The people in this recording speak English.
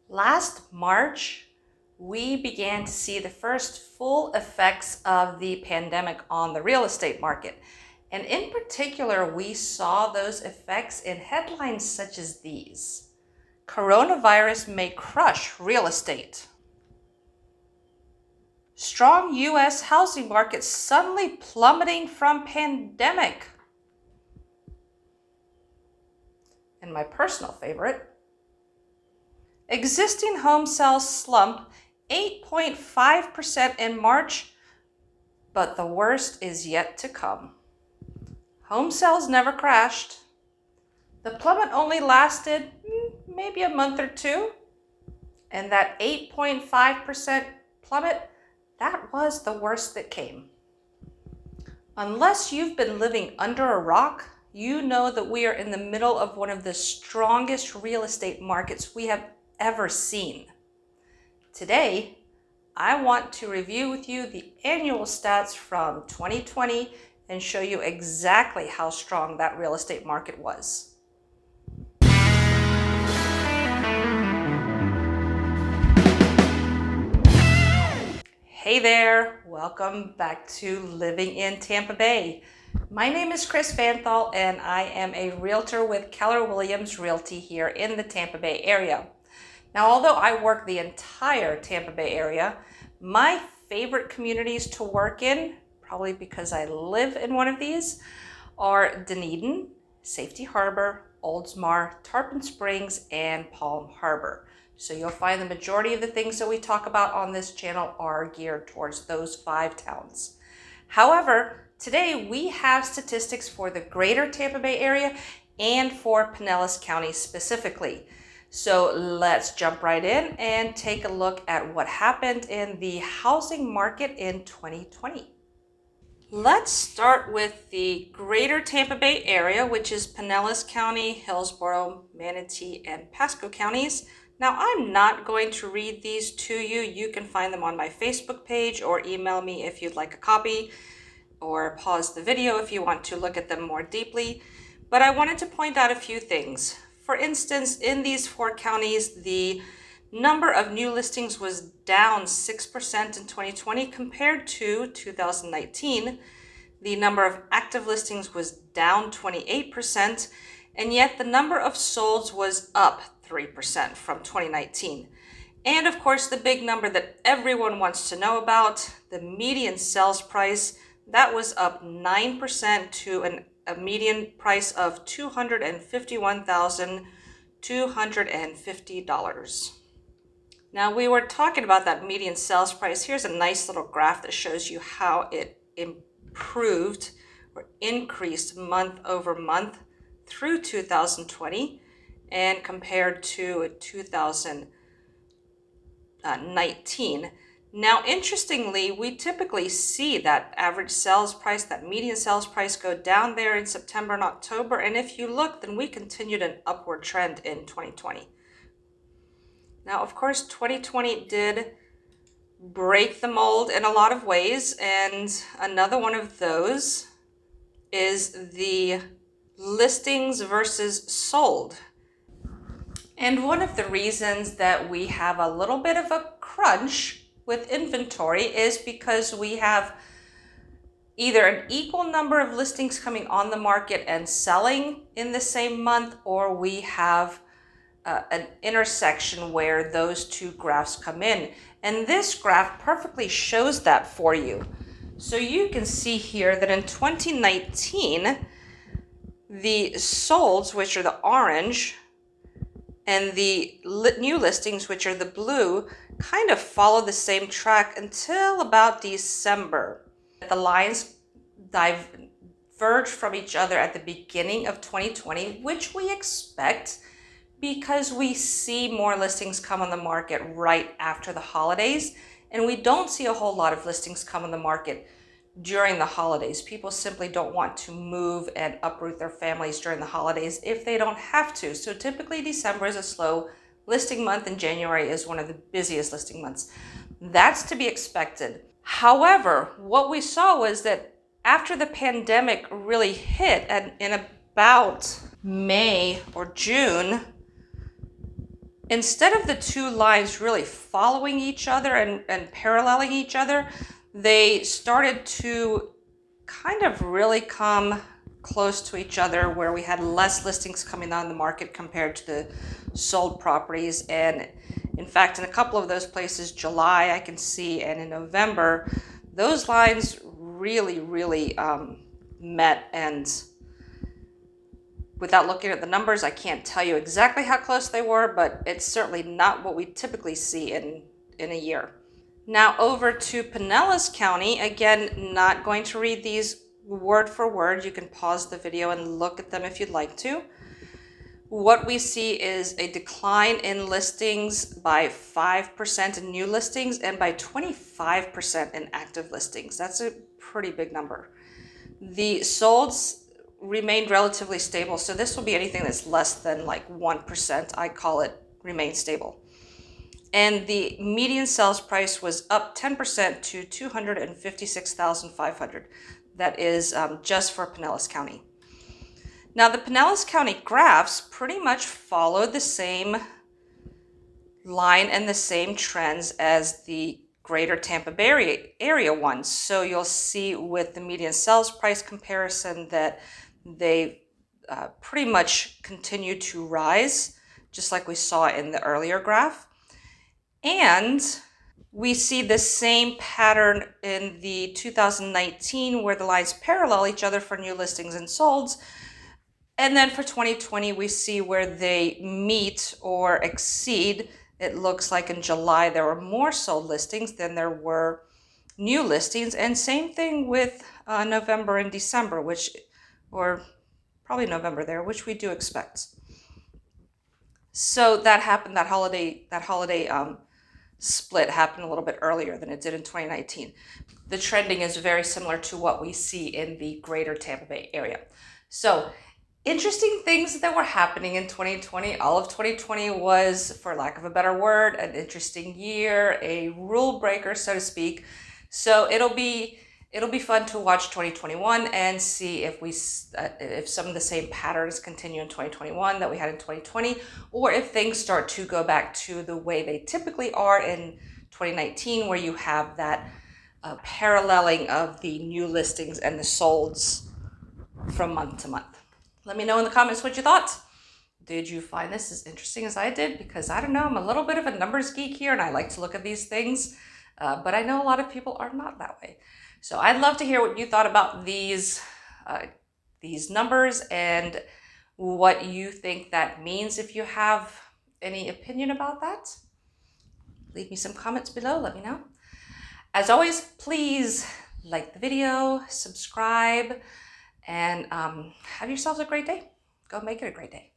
Last March, we began to see the first full effects of the pandemic on the real estate market. And in particular, we saw those effects in headlines such as these. Coronavirus may crush real estate. Strong U.S. housing market suddenly plummeting from pandemic. And my personal favorite, existing home sales slump 8.5% in March, but the worst is yet to come. Home sales never crashed. The plummet only lasted maybe a month or two, and that 8.5% plummet, that was the worst that came. Unless you've been living under a rock, you know that we are in the middle of one of the strongest real estate markets we have ever seen. Today, I want to review with you the annual stats from 2020 and show you exactly how strong that real estate market was. Hey there, welcome back to Living in Tampa Bay. My name is Cristina Vanthul and I am a realtor with Keller Realty here in the Tampa Bay area. Now, although I work the entire Tampa Bay area, my favorite communities to work in, probably because I live in one of these, are Dunedin, Safety Harbor, Oldsmar, Tarpon Springs, and Palm Harbor. So you'll find the majority of the things that we talk about on this channel are geared towards those 5 towns. However, today we have statistics for the greater Tampa Bay area and for Pinellas County specifically. So let's jump right in and take a look at what happened in the housing market in 2020. Let's start with the greater Tampa Bay area, which is Pinellas County, Hillsborough, Manatee, and Pasco counties. Now, I'm not going to read these to you. You can find them on my Facebook page or email me if you'd like a copy, or pause the video if you want to look at them more deeply. But I wanted to point out a few things. For instance, in these 4 counties, the number of new listings was down 6% in 2020 compared to 2019. The number of active listings was down 28%, and yet the number of solds was up 3% from 2019. And of course, the big number that everyone wants to know about, the median sales price, that was up 9% to a median price of $251,250. Now, we were talking about that median sales price. Here's a nice little graph that shows you how it improved or increased month over month through 2020 and compared to 2019. Now, interestingly, we typically see that average sales price, that median sales price, go down there in September and October. And if you look, then we continued an upward trend in 2020. Now, of course, 2020 did break the mold in a lot of ways. And another one of those is the listings versus sold. And one of the reasons that we have a little bit of a crunch with inventory is because we have either an equal number of listings coming on the market and selling in the same month, or we have an intersection where those 2 graphs come in. And this graph perfectly shows that for you. So you can see here that in 2019, the solds, which are the orange, and the new listings, which are the blue, kind of follow the same track until about December. The lines diverge from each other at the beginning of 2020, which we expect because we see more listings come on the market right after the holidays, and we don't see a whole lot of listings come on the market during the holidays. People simply don't want to move and uproot their families during the holidays if they don't have to. So typically December is a slow listing month and January is one of the busiest listing months. That's to be expected. However, what we saw was that after the pandemic really hit, and in about May or June, instead of the two lines really following each other and paralleling each other, they started to kind of really come close to each other, where we had less listings coming on the market compared to the sold properties. And in fact, in a couple of those places, July I can see, and in November, those lines really met. And without looking at the numbers, I can't tell you exactly how close they were, but it's certainly not what we typically see in a year. Now over to Pinellas County. Again, not going to read these word for word. You can pause the video and look at them if you'd like to. What we see is a decline in listings by 5% in new listings and by 25% in active listings. That's a pretty big number. The solds remained relatively stable, so this will be anything that's less than like 1%. I call it remain stable. And the median sales price was up 10% to $256,500. That is just for Pinellas County. Now the Pinellas County graphs pretty much follow the same line and the same trends as the greater Tampa Bay area ones. So you'll see with the median sales price comparison that they pretty much continue to rise, just like we saw in the earlier graph. And we see the same pattern in the 2019, where the lines parallel each other for new listings and solds. And then for 2020, we see where they meet or exceed. It looks like in July there were more sold listings than there were new listings. And same thing with November and December, or probably November there, which we do expect. So that happened, that holiday split happened a little bit earlier than it did in 2019. The trending is very similar to what we see in the greater Tampa Bay area. So interesting things that were happening in 2020. All of 2020 was, for lack of a better word, an interesting year, a rule breaker, so to speak. So it'll be fun to watch 2021 and see if some of the same patterns continue in 2021 that we had in 2020, or if things start to go back to the way they typically are in 2019, where you have that paralleling of the new listings and the solds from month to month. Let me know in the comments what you thought. Did you find this as interesting as I did? Because I don't know, I'm a little bit of a numbers geek here and I like to look at these things, but I know a lot of people are not that way. So I'd love to hear what you thought about these numbers and what you think that means. If you have any opinion about that, leave me some comments below, let me know. As always, please like the video, subscribe, and have yourselves a great day. Go make it a great day.